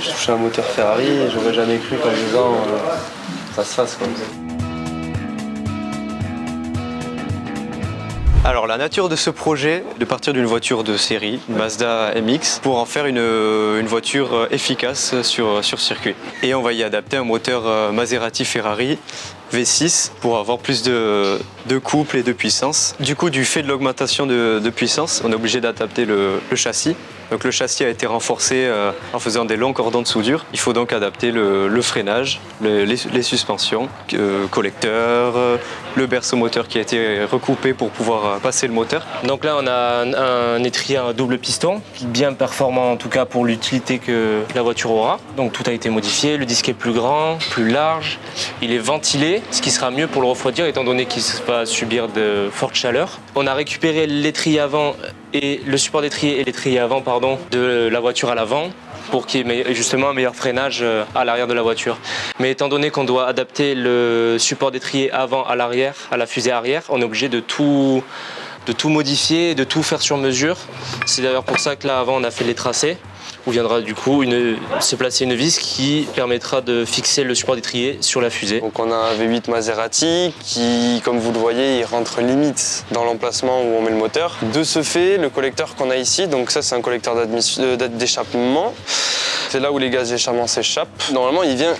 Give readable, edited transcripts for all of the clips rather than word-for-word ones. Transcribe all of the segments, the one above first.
je touche un moteur Ferrari et j'aurais jamais cru qu'en 2 ans ça se fasse, quoi. Alors la nature de ce projet, de partir d'une voiture de série, une Mazda MX, pour en faire une voiture efficace sur circuit. Et on va y adapter un moteur Maserati Ferrari V6 pour avoir plus de couple et de puissance. Du coup, du fait de l'augmentation de puissance, on est obligé d'adapter le châssis. Donc le châssis a été renforcé en faisant des longs cordons de soudure. Il faut donc adapter le freinage, les suspensions, collecteurs, le berceau moteur qui a été recoupé pour pouvoir passer le moteur. Donc là, on a un étrier à double piston, bien performant en tout cas pour l'utilité que la voiture aura. Donc tout a été modifié, le disque est plus grand, plus large, il est ventilé, ce qui sera mieux pour le refroidir étant donné qu'il va subir de fortes chaleurs. On a récupéré l'étrier avant et le support d'étrier et l'étrier avant de la voiture à l'avant pour qu'il y ait justement un meilleur freinage à l'arrière de la voiture. Mais étant donné qu'on doit adapter le support d'étrier avant à l'arrière, à la fusée arrière, on est obligé de tout modifier, de tout faire sur mesure. C'est d'ailleurs pour ça que là avant on a fait les tracés, où viendra du coup se placer une vis qui permettra de fixer le support d'étrier sur la fusée. Donc on a un V8 Maserati qui, comme vous le voyez, il rentre limite dans l'emplacement où on met le moteur. De ce fait, le collecteur qu'on a ici, donc ça c'est un collecteur d'échappement. C'est là où les gaz d'échappement s'échappent. Normalement il vient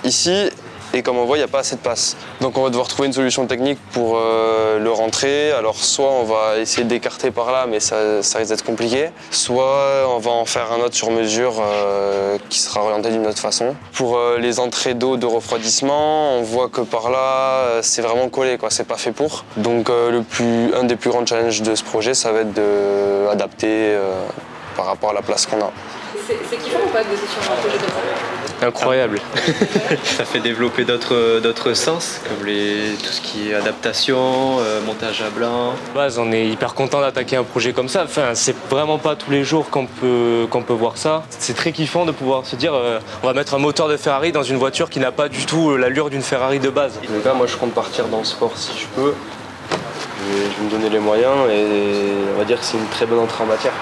ici. Et comme on voit, il n'y a pas assez de passe. Donc on va devoir trouver une solution technique pour le rentrer. Alors soit on va essayer d'écarter par là, mais ça risque d'être compliqué. Soit on va en faire un autre sur mesure qui sera orienté d'une autre façon. Pour les entrées d'eau de refroidissement, on voit que par là, c'est vraiment collé, quoi. C'est pas fait pour. Donc un des plus grands challenges de ce projet, ça va être d'adapter par rapport à la place qu'on a. C'est kiffant ou pas de bosser sur un projet comme ça? Incroyable. Ça fait développer d'autres sens, comme tout ce qui est adaptation, montage à blanc. On est hyper content d'attaquer un projet comme ça. Enfin, c'est vraiment pas tous les jours qu'on peut voir ça. C'est très kiffant de pouvoir se dire on va mettre un moteur de Ferrari dans une voiture qui n'a pas du tout l'allure d'une Ferrari de base. En tout cas, moi je compte partir dans le sport si je peux. Je vais me donner les moyens et on va dire que c'est une très bonne entrée en matière.